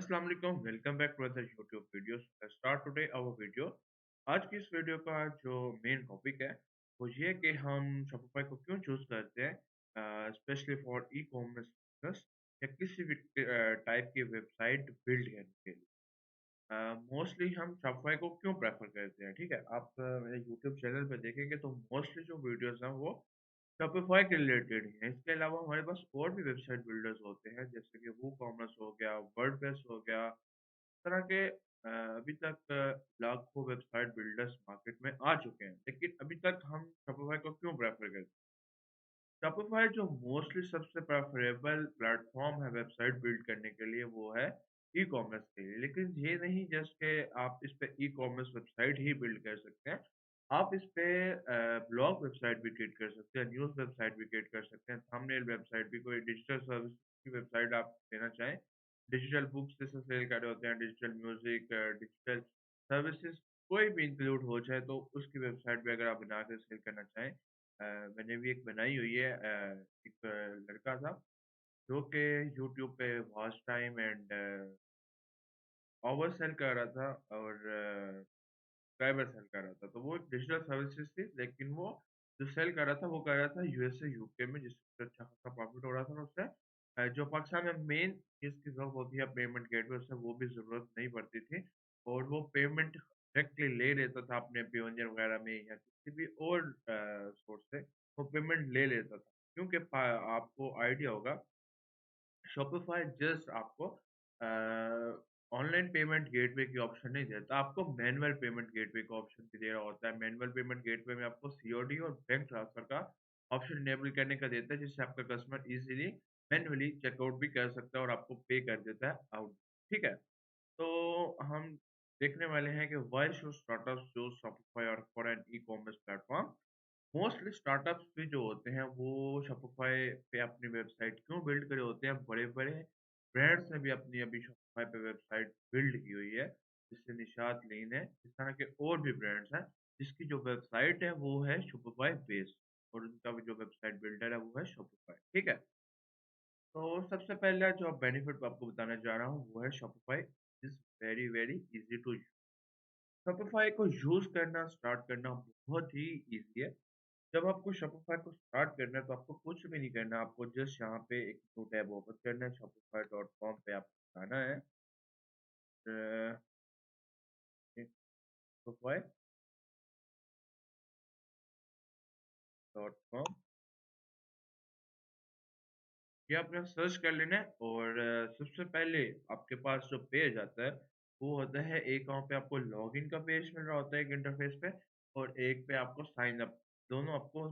अस्सलाम वालेकुम, welcome back to other YouTube videos. Start today our video. आज की इस वीडियो का जो मेन टॉपिक है वो ये कि हम शॉपिफाई को क्यों चूज करते हैं, specially for e commerce business या किसी भी टाइप की वेबसाइट बिल्ड करने के लिए। मोस्टली हम शॉपिफाई को क्यों प्रेफर करते हैं, ठीक है। आप मेरे यूट्यूब चैनल पे देखेंगे तो मोस्टली जो वीडियोस हैं वो शॉपिफाई के रिलेटेड ही है। इसके अलावा हमारे पास और भी वेबसाइट बिल्डर्स होते हैं, जैसे कि वो कॉमर्स हो गया, वर्डप्रेस हो गया, इस तरह के अभी तक लाखों वेबसाइट बिल्डर्स मार्केट में आ चुके हैं, लेकिन अभी तक हम शॉपिफाई को क्यों प्रेफर करते हैं? शॉपिफाई जो मोस्टली सबसे प्रेफरेबल प्लेटफॉर्म है वेबसाइट बिल्ड करने के लिए वो है ई कॉमर्स के लिए। लेकिन ये नहीं जस्ट कि आप इस पे ई कॉमर्स वेबसाइट ही बिल्ड कर सकते हैं। आप इस पे ब्लॉग वेबसाइट भी क्रिएट कर सकते हैं, न्यूज़ वेबसाइट भी क्रिएट कर सकते हैं, थंबनेल वेबसाइट भी, कोई डिजिटल सर्विस की वेबसाइट आप देना चाहें, डिजिटल बुक्स जैसे सेल कर रहे होते हैं, डिजिटल म्यूजिक, डिजिटल सर्विसेज कोई भी इंक्लूड हो जाए तो उसकी वेबसाइट भी अगर आप बना के सेल करना चाहें। मैंने भी एक बनाई हुई है। एक लड़का था जो कि यूट्यूब पे watch time and hour sell कर रहा था और सब्सक्राइबर सेल कर रहा था। तो वो डिजिटल सर्विसेज थी, लेकिन वो जो सेल कर रहा था वो कर रहा था यूएसए यूके में, जिससे अच्छा खासा प्रॉफिट हो रहा था। और उससे जो पाकिस्तान में मेन चीज़ की ज़रूरत होती है पेमेंट गेटवे, उससे वो भी ज़रूरत नहीं पड़ती थी। और वो पेमेंट डायरेक्टली ले लेता था अपने पेयोनियर वगैरह में या किसी भी और सोर्स से वो पेमेंट ले लेता था। क्योंकि आपको आइडिया होगा, शॉपिफाई जस्ट आपको ऑनलाइन पेमेंट गेटवे की ऑप्शन नहीं देता, आपको मैनुअल पेमेंट गेटवे का ऑप्शन भी दे रहा होता है। मैनुअल पेमेंट गेटवे में आपको सीओडी और बैंक ट्रांसफर का ऑप्शन इनेबल करने का देता है, जिससे आपका कस्टमर इजीली मैनुअली चेकआउट भी कर सकता है और आपको पे कर देता है आउट। ठीक है, तो हम देखने वाले हैं कि why should startups choose Shopify और for an ecommerce platform. Mostly startups भी जो होते हैं वो शॉपिफाई पे अपनी वेबसाइट क्यों बिल्ड करे होते हैं? बड़े-बड़े ब्रांड्स ने भी अपनी अभी शॉपिफाई पे वेबसाइट बिल्ड की हुई है, जैसे निशात लीन है, इस तरह के और भी ब्रांड्स हैं, जिसकी जो वेबसाइट है वो है शॉपिफाई बेस्ड और उनका भी जो वेबसाइट बिल्डर है वो है शॉपिफाई, ठीक है? तो सबसे पहला जो बेनिफिट मैं आपको बताने जा रहा हूँ वो है Shopify is very very easy to use. Shopify को यूज़ करना, स्टार्ट करना बहुत ही ईज़ी है। जब आपको शॉपिफ़ाई को स्टार्ट करना है तो आपको कुछ भी नहीं करना है, आपको जस्ट यहाँ पे एक न्यू टैब ओपन करना है, shopify.com पे आपको जाना है। shopify.com ये आपने सर्च कर लेना है और सबसे पहले आपके पास जो पेज आता है वो होता है, एक वहाँ पे आपको लॉगिन का पेज मिल रहा होता है एक इंटरफेस पे, और एक पे आपको साइन अप, दोनों आपको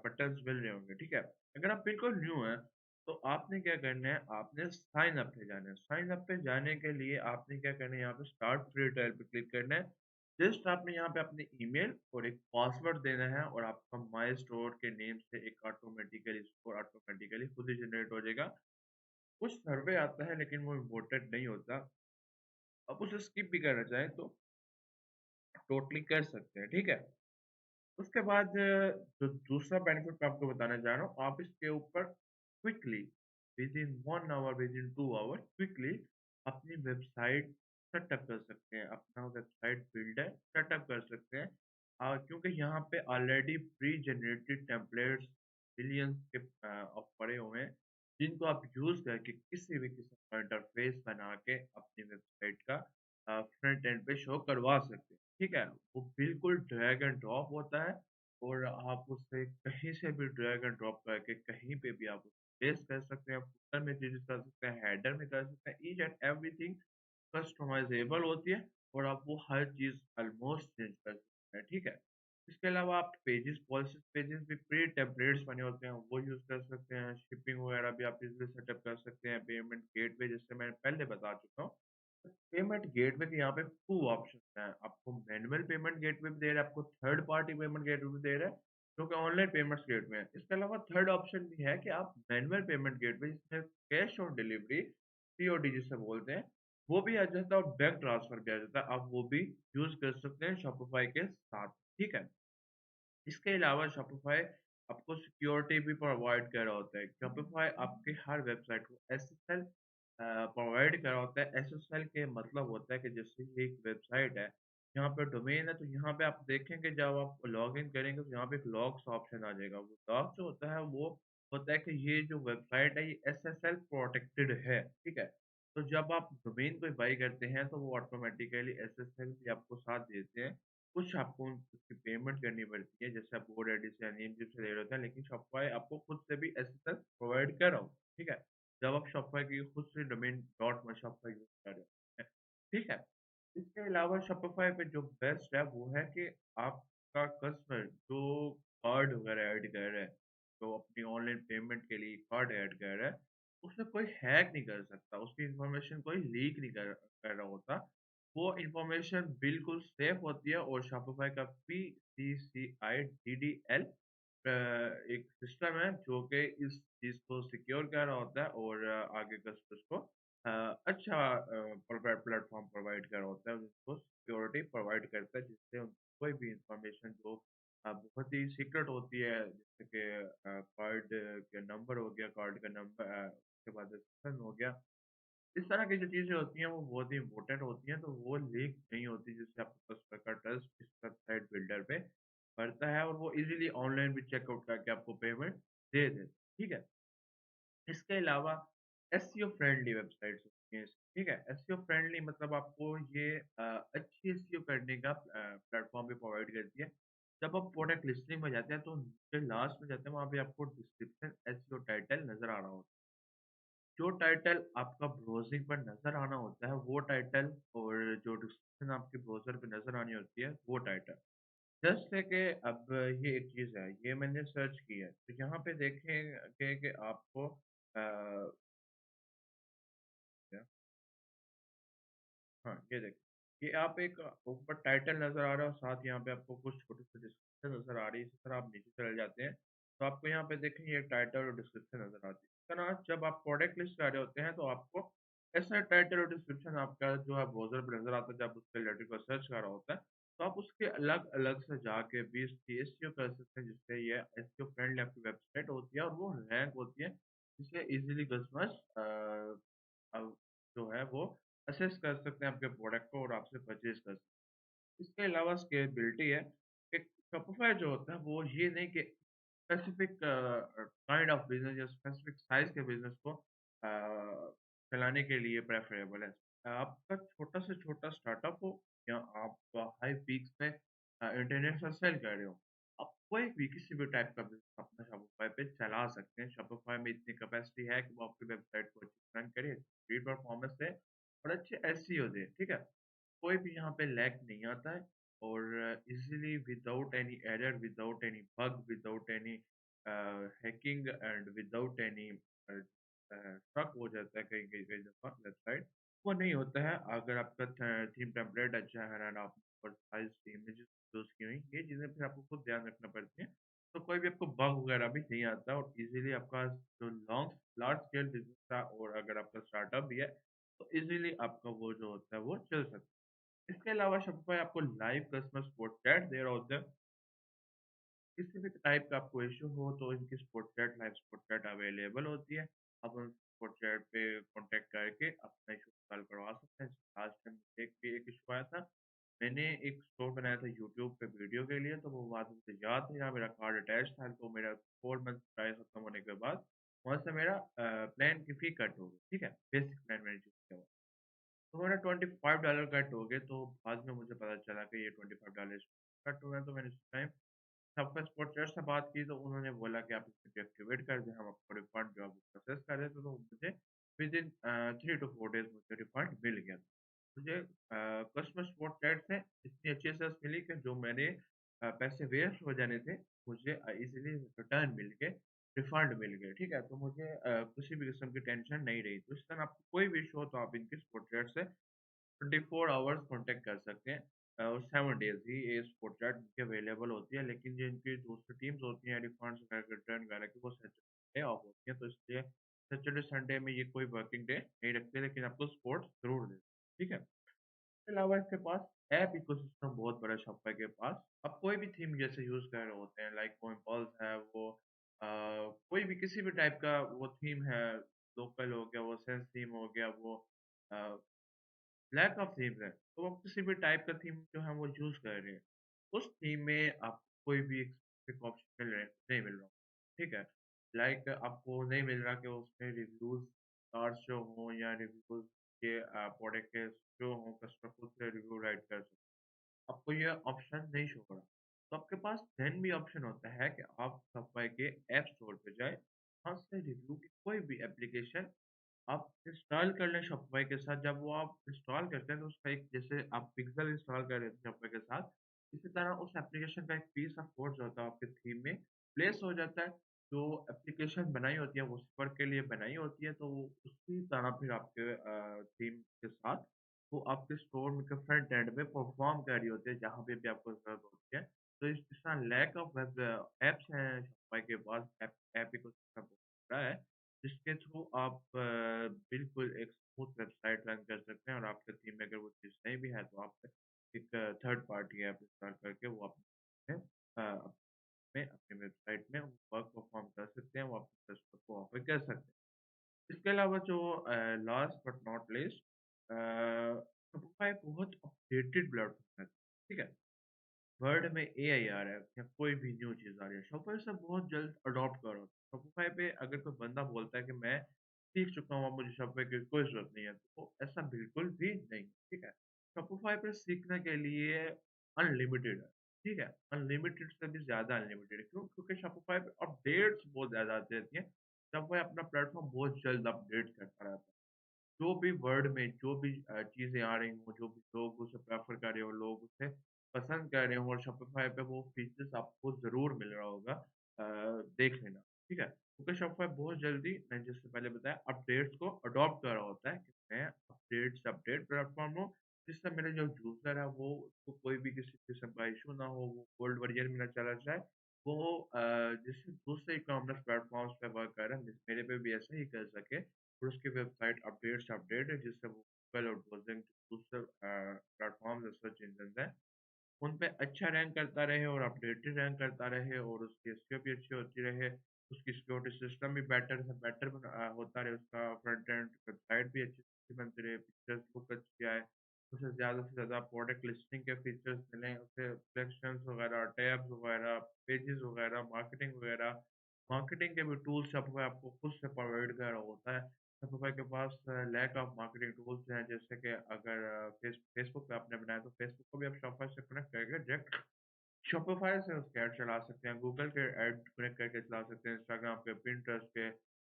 बटन्स मिल रहे होंगे, ठीक है। अगर आप बिल्कुल न्यू हैं तो आपने क्या करना है, आपने साइन अप पे जाना है। साइन अप पे जाने के लिए आपने क्या करना है, यहाँ पे स्टार्ट फ्री ट्रायल पे क्लिक करना है। जस्ट आपने यहाँ पे अपने ईमेल और एक पासवर्ड देना है और आपका माई स्टोर के नेम से एक ऑटोमेटिकली स्टोर ऑटोमेटिकली खुद ही जनरेट हो जाएगा। कुछ सर्वे आता है लेकिन वो इम्पोर्टेंट नहीं होता। आप उसे स्किप भी करना चाहें तो टोटली कर सकते हैं, ठीक है। उसके बाद जो दूसरा बेनिफिट मैं आपको बताना चाह रहा हूँ, आप इसके ऊपर quickly within 1 hour, within 2 hour quickly अपनी वेबसाइट सेटअप कर सकते हैं, अपना वेबसाइट बिल्डर सेटअप कर सकते हैं। क्योंकि यहाँ पे already pre generated templates billions के पड़े हुए हैं, जिनको आप यूज़ करके किसी भी किस्म का इंटरफेस बना के अपनी वेबसाइट का फ्रंट एंड पे शो करवा सकते हैं, ठीक है। वो बिल्कुल ड्रैग एंड ड्रॉप होता है और आप उससे कहीं से भी ड्रैग एंड ड्रॉप करके कहीं पे भी आप पेस्ट कर सकते हैं, फुटर में चेंजेस कर सकते हैं, हेडर में कर सकते हैं, ईच एंड एवरीथिंग कस्टमाइजेबल होती है और आप वो हर चीज़ ऑलमोस्ट चेंज कर सकते हैं, ठीक है। इसके अलावा आप पेजेस, पॉलिसीज़ पेजेस भी प्री टेम्पलेट्स बने होते हैं, वो यूज़ कर सकते हैं, शिपिंग वगैरह भी आप इज़िली सेटअप कर सकते हैं, पेमेंट गेटवे जैसे मैंने पहले बता चुका हूँ। पेमेंट गेटवे के यहाँ पे 2 ऑप्शंस हैं, आपको मैनुअल पेमेंट गेटवे भी दे रहा है, आपको थर्ड पार्टी पेमेंट गेटवे भी दे रहा है, जो कि ऑनलाइन पेमेंट्स गेटवे है। इसके अलावा थर्ड ऑप्शन भी है कि आप मैनुअल पेमेंट गेटवे, जिसमें कैश ऑन डिलीवरी, सीओडी जिसे बोलते हैं, वो भी आ जाता है और बैंक ट्रांसफर भी आ जाता है, आप वो भी यूज़ कर सकते हैं शॉपिफाई के साथ, ठीक है। इसके अलावा शॉपिफाई आपको सिक्योरिटी भी प्रोवाइड कर रहा होता है। शॉपिफाई आपकी हर वेबसाइट को एसएसएल प्रोवाइड करा होता है। एसएसएल के मतलब होता है कि जैसे ये एक वेबसाइट है, यहाँ पे डोमेन है, तो यहाँ पे आप देखेंगे जब आप लॉगिन करेंगे तो यहाँ पे एक लॉग्स ऑप्शन आ जाएगा। वो लॉग जो होता है वो होता है कि ये जो वेबसाइट है ये एसएसएल प्रोटेक्टेड है, ठीक है? तो जब आप डोमेन कोई बाय करते हैं तो वो ऑटोमेटिकली एसएसएल भी आपको साथ देते हैं। कुछ आपको उसकी पेमेंट करनी पड़ती है, जैसे आप GoDaddy से या Namecheap से ले रहे होते हैं, लेकिन शॉपिफाई आपको खुद से भी एसएसएल प्रोवाइड कर रहा हूँ, ठीक है? जब आप शॉपिफाई की खुद से डोमेन डॉट में शॉपिफाई यूज़ कर रहे हैं, ठीक है? इसके अलावा शॉपिफाई पे जो बेस्ट है वो है कि आपका कस्टमर जो कार्ड वगैरह ऐड कर रहा है, तो अपनी ऑनलाइन पेमेंट के लिए कार्ड ऐड कर रहा है, उसे कोई हैक नहीं कर सकता, उसकी इन्फॉर्मेशन कोई लीक नहीं कर रहा होता। वो इन्फॉर्मेशन बिल्कुल सेफ होती है और शॉपिफाई का PCCI DDL एक सिस्टम है जो कि इस चीज़ को सिक्योर कर रहा होता है और आगे कस्टमर्स को अच्छा प्लेटफॉर्म प्रोवाइड कर रहा होता है, जिसको सिक्योरिटी प्रोवाइड करता है, जिससे कोई भी इंफॉर्मेशन जो बहुत ही सीक्रेट होती है, जैसे कि कार्ड के नंबर हो गया, कार्ड का नंबर, उसके बाद SSN हो गया, इस तरह की जो चीज़ें होती हैं वो बहुत ही इम्पोर्टेंट होती हैं, तो वो लीक नहीं होती, जिससे आपको कस्टमर का ट्रस्ट इस वेबसाइट बिल्डर पे बढ़ता है और वो इज़िली ऑनलाइन भी चेकआउट करके आपको पेमेंट दे देते हैं, ठीक है? इसके अलावा एसईओ फ्रेंडली वेबसाइट्स होती हैं, ठीक है? एसईओ फ्रेंडली मतलब आपको ये अच्छी एसईओ करने का प्लेटफ़ॉर्म भी प्रोवाइड करती है। जब आप प्रोडक्ट लिस्टिंग में जाते हैं तो नीचे लास्ट में जाते हैं, वहाँ पे आपको डिस्क्रिप्शन एसईओ टाइटल नज़र आ रहा होता है। जो टाइटल आपका ब्राउज़िंग पर नज़र आना होता है, वो टाइटल और जो डिस्क्रिप्शन आपके ब्राउज़र पे नज़र आनी होती है, वो टाइटल। जैसे कि अब ये एक चीज़ है, ये मैंने सर्च की है, तो यहाँ पे देखेंगे कि आपको क्या हाँ, ये देखिए, ये आप एक ऊपर टाइटल नज़र आ रहा है और साथ यहाँ पे आपको कुछ छोटी-सी डिस्क्रिप्शन नज़र आ रही है। इसी तरह आप नीचे चले जाते हैं, तो आपको यहाँ पे देखें ये टाइटल और डिस्क्रिप्शन नज़र आती है। इस तरह जब आप प्रोडक्ट लिस्ट कर रहे होते हैं, तो आपको ऐसा टाइटल और डिस्क्रिप्शन आपका जो है ब्राउज़र पे नज़र आता है, जब उसके रिलेटेड कोई सर्च कर रहा होता है, तो आप उसके अलग-अलग से जाके भी इसकी एसईओ कर सकते हैं, जिससे ये एसईओ फ्रेंडली आपकी वेबसाइट होती है और वो रैंक होती है, जिससे ईज़िली कस्टमर्स जो है वो असेस कर सकते हैं आपके प्रोडक्ट को और आपसे परचेज़ कर सकते हैं। इसके अलावा स्केलेबिलिटी है। एक शॉपिफ़ाई जो होता है वो ये नहीं कि स्पेसिफ़िक काइंड ऑफ बिज़नेस या स्पेसिफ़िक साइज़ के बिज़नेस को चलाने के लिए प्रेफ़रेबल है। आपका छोटा से छोटा स्टार्टअप हो या आप हाई पीक्स में इंटरनेशनल सेल कर रहे हो, आप कोई भी किसी भी टाइप का बिज़नेस अपना शॉपिफ़ाई पे चला सकते हैं। शॉपिफ़ाई में इतनी कैपेसिटी है कि वो आपकी वेबसाइट को अच्छे से रन करे, स्पीड परफ़ॉर्मेंस है और अच्छे एसईओ दे, ठीक है? कोई भी यहाँ पे लैग नहीं आता है और easily without any error, without any bug, without any hacking and without any stuck हो जाता है कई कई कई दफ़ा वेबसाइट, वो नहीं होता है अगर आपका थीम टेम्पलेट अच्छा है एंड आप पर्सनलाइज्ड इमेजेस यूज़ की हुई, ये चीज़ें फिर आपको खुद ध्यान रखना पड़ती हैं। तो कोई भी आपको बग वगैरह भी नहीं आता और इज़िली आपका जो लार्ज स्केल बिज़नेस था और अगर आपका स्टार्टअप भी है, तो इज़िली आपका वो जो होता है वो चल सकता है। इसके अलावा शॉपिफ़ाई आपको लाइव कस्टमर सपोर्ट चैट दे रहा होता है। किसी भी टाइप का आपको इश्यू हो तो इनकी support chat, live support chat available होती है। आप उन सपोर्ट चैट पे कॉन्टैक्ट करके अपना इश्यू सॉल्व करवा सकते हैं। लास्ट टाइम मुझे भी एक इश्यू आया था। मैंने एक स्टोर बनाया था यूट्यूब पे वीडियो के लिए, तो वो बात मुझे याद है, यहाँ मेरा कार्ड अटैच था, तो मेरा 4 मंथ ट्रायल खत्म होने के बाद वहाँ से मेरा प्लान की फी कट हो गई, ठीक है? बेसिक प्लान मैंने चूज़ किया हुआ। तो मेरा $25 कट हो गए, तो बाद में मुझे पता चला कि ये $25 कट हुए हैं, तो मैंने उस टाइम सबका सपोर्ट केयर से बात की, तो उन्होंने बोला कि आप इसे डीएक्टिवेट कर दें, हम आपको रिफंड जो है वो प्रोसेस कर देते हैं, तो मुझे विदिन 3 टू 4 डेज़ मुझे रिफंड मिल गया। मुझे कस्टमर सपोर्ट चैट से इतनी अच्छी सर्विस मिली कि जो मैंने पैसे वेस्ट हो जाने थे, मुझे इज़िली रिटर्न मिल गए, रिफंड मिल गए, ठीक है? तो मुझे किसी भी किस्म की टेंशन नहीं रही। तो इस तरह आपको कोई भी इश्यू हो तो आप इनकी सपोर्ट चैट से 24 आवर्स कॉन्टैक्ट कर सकते हैं और 7 डेज़ ही ये सपोर्ट चैट इनकी अवेलेबल होती है, लेकिन जो इनकी दूसरी टीम्स होती हैं रिफंड्स वगैरह रिटर्न वगैरह की, वो सैटरडे ऑफ होती हैं, तो इसलिए सैटरडे संडे में ये कोई वर्किंग डे नहीं रखते, लेकिन आपको सपोर्ट ज़रूर देते हैं, ठीक है? इसके अलावा इसके पास ऐप इकोसिस्टम बहुत बड़ा है शॉपिफ़ाई के पास। आप कोई भी थीम जैसे यूज़ कर रहे होते हैं, लाइक वो इम्पल्स है, वो कोई भी किसी भी टाइप का वो थीम है, लोकल हो गया, वो सेंस थीम हो गया, वो लैक ऑफ थीम्स है, तो आप किसी भी टाइप का थीम जो है वो चूज़ कर रहे हैं। उस थीम में आपको कोई भी एक स्पेसिफिक ऑप्शन नहीं मिल रहा, ठीक है? लाइक आपको नहीं मिल रहा कि उसमें रिव्यूज़ स्टार्स जो हों या रिव्यूज़ के प्रोडक्ट के जो हों, कस्टमर खुद से रिव्यू राइट कर सकें। आपको ये ऑप्शन नहीं शो हो रहा। तो आपके पास देन भी ऑप्शन होता है कि आप शॉपिफ़ाई के ऐप स्टोर पे जाएँ, वहाँ से रिव्यू की कोई भी एप्लीकेशन आप इंस्टॉल कर लें शॉपिफ़ाई के साथ। जब वो आप इंस्टॉल करते हैं तो उसका एक, जैसे आप पिक्सेल इंस्टॉल कर रहे थे शॉपिफ़ाई के साथ, इसी तरह उस एप्लीकेशन का एक पीस ऑफ कोड जो होता है आपके थीम में प्लेस हो जाता है। जो एप्लीकेशन बनाई होती है वो उस वर्क के लिए बनाई होती है, तो वो उसी तरह फिर आपके थीम के साथ वो आपके स्टोर में के फ्रंट एंड में परफ़ॉर्म कर रही होती है जहाँ पे भी आपको ज़रूरत होती है। तो इस तरह लैक ऑफ वेब ऐप्स हैं शॉपिफ़ाई के पास, ऐप इकोसिस्टम रहा है, जिसके थ्रू आप बिल्कुल एक स्मूथ वेबसाइट रन कर सकते हैं, और आपके थीम में अगर वो चीज़ नहीं भी है तो आप एक थर्ड पार्टी ऐप इंस्टॉल करके वो अपने अपनी वेबसाइट में वर्क परफॉर्म कर सकते हैं, वो अपने कस्टमर को ऑफर कर सकते हैं। इसके अलावा जो लास्ट बट नॉट लीस्ट, शopify बहुत अपडेटेड प्लेटफॉर्म है, ठीक है? वर्ड में एआई आ रहा है या कोई भी न्यू चीज़ आ रही है, शॉपिफ़ाई से बहुत जल्द अडॉप्ट करो। शॉपिफ़ाई पे अगर कोई बंदा बोलता है कि मैं सीख चुका हूँ, अब मुझे शॉपिफ़ाई की कोई ज़रूरत नहीं है, तो ऐसा बिल्कुल भी नहीं, ठीक है? शॉपिफ़ाई पे सीखने के लिए अनलिमिटेड है, ठीक है? अनलिमिटेड से भी ज़्यादा अनलिमिटेड है। क्यों? क्योंकि शॉपिफ़ाई पे अपडेट्स बहुत ज़्यादा आती रहती हैं। शॉपिफ़ाई अपना प्लेटफ़ॉर्म बहुत जल्द अपडेट करता रहता है। जो भी वर्ल्ड में जो भी चीज़ें आ रही हों, जो भी लोग उसे प्रेफ़र कर रहे हो, लोग उसे पसंद कर रहे हो, और शॉपिफ़ाई पे वो फीचर्स आपको ज़रूर मिल रहा होगा, देख लेना, ठीक है? क्योंकि शॉपिफ़ाई बहुत जल्दी, मैंने जैसे पहले बताया, अपडेट्स को अडॉप्ट कर रहा होता है कि मैं अपडेट से अपडेट प्लेटफ़ॉर्म हूँ, जिससे मेरे जो यूज़र है वो, उसको कोई भी किसी किस्म का इश्यू ना हो, वो ओल्ड वर्ज़न में ना चला जाए। वो जैसे दूसरे ई-कॉमर्स प्लेटफ़ॉर्म्स पे वर्क कर रहा है, मेरे पे भी ऐसा ही कर सके, और उसकी वेबसाइट अपडेट से अपडेट है, जिससे वो गूगल और ब्राउज़िंग दूसरे प्लेटफ़ॉर्म्स और सर्च इंजन्स हैं, उन पे अच्छा रैंक करता रहे और अपडेटेड रैंक करता रहे, और उसकी एसईओ भी अच्छी होती रहे, उसकी सिक्योरिटी सिस्टम भी बेटर से बेटर होता रहे, उसका फ्रंट एंड वेबसाइट भी अच्छी बनती रहे, पिक्चर्स लुक अच्छी आए, उसे ज़्यादा से ज़्यादा प्रोडक्ट लिस्टिंग के फीचर्स मिलें, उसे सिलेक्शंस वगैरह, टैब्स वगैरह, पेजेस वगैरह, मार्केटिंग वगैरह, मार्केटिंग के भी टूल्स शॉपिफ़ाई आपको खुद से प्रोवाइड कर रहा होता है। शॉपिफ़ाई के पास लैक ऑफ मार्केटिंग टूल्स हैं, जैसे कि अगर फेसबुक पे आपने बनाया, तो फेसबुक को भी आप शॉपिफ़ाई से कनेक्ट करके डायरेक्ट शॉपिफ़ाई से उसके ऐड चला सकते हैं, गूगल के ऐड कनेक्ट करके चला सकते हैं, इंस्टाग्राम पे, पिंटरेस्ट पे।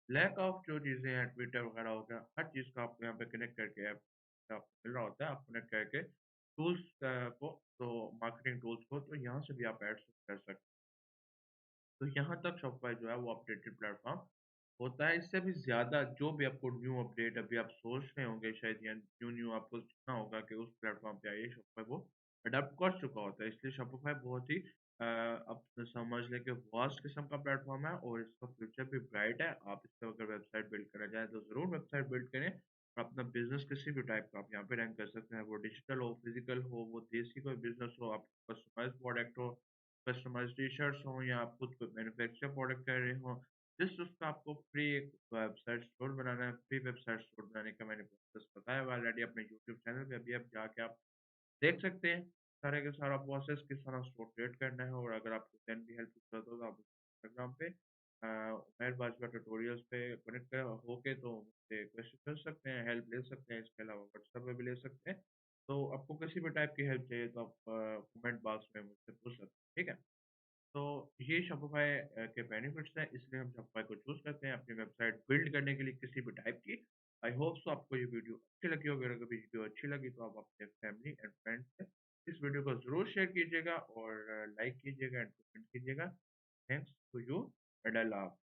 लैक ऑफ जो चीज़ें हैं, ट्विटर वगैरह हो गया, हर चीज़ को आपको यहाँ पे कनेक्ट करके ऐप आपको मिल रहा होता है, आप कनेक्ट करके टूल्स को, तो मार्केटिंग टूल्स को, तो यहाँ से भी आप ऐड्स कर सकते हैं। तो यहाँ तक शॉपिफ़ाई जो है वो अपडेटेड प्लेटफ़ॉर्म होता है। इससे भी ज़्यादा जो भी आपको न्यू अपडेट अभी आप सोच रहे होंगे शायद, या न्यू-न्यू आपको सीखना होगा कि उस प्लेटफ़ॉर्म पे आइए, शॉपिफ़ाई वो अडॉप्ट कर चुका होता है। इसलिए शॉपिफ़ाई बहुत ही आप समझ लें कि वास्ट किस्म का प्लेटफ़ॉर्म है, और इसका फ्यूचर भी ब्राइट है। आप इस पे अगर वेबसाइट बिल्ड करना चाहें तो ज़रूर वेबसाइट बिल्ड करें, और अपना बिज़नेस किसी भी टाइप का आप यहाँ पे रन कर सकते हैं। वो डिजिटल हो, फिज़िकल हो, वो देसी कोई बिज़नेस हो, आपका कस्टमाइज़्ड प्रोडक्ट हो, कस्टमाइज़ टी-शर्ट्स हों, या आप खुद कोई मैन्युफैक्चर प्रोडक्ट कर रहे हों, जस्ट उसका आपको फ्री एक वेबसाइट स्टोर बनाना है। फ्री वेबसाइट स्टोर बनाने का मैंने प्रोसेस बताया हुआ है ऑलरेडी अपने यूट्यूब चैनल पे, अभी आप जाके आप देख सकते हैं सारे का सारा प्रोसेस किस तरह स्टोर क्रिएट करना है। और अगर आपको देन भी हेल्प की ज़रूरत हो तो आप इंस्टाग्राम पे उमैर बाजवा ट्यूटोरियल्स पे कनेक्ट होके तो मुझसे क्वेश्चन कर सकते हैं, हेल्प ले सकते हैं। इसके अलावा व्हाट्सएप पे भी ले सकते हैं। तो आपको किसी भी टाइप की हेल्प चाहिए तो आप कमेंट बॉक्स में मुझसे पूछ सकते हैं, ठीक है? तो ये शॉपिफ़ाई के बेनिफिट्स हैं, इसलिए हम शॉपिफ़ाई को चूज़ करते हैं अपनी वेबसाइट बिल्ड करने के लिए किसी भी टाइप की। आई होप सो आपको ये वीडियो अच्छी लगी होगी, और अगर वीडियो अच्छी लगी तो आप अपने फैमिली एंड फ्रेंड्स से इस वीडियो को ज़रूर शेयर कीजिएगा, और लाइक कीजिएगा एंड कमेंट कीजिएगा। थैंक्स टू यू एंड अल्लाह हाफ़िज़।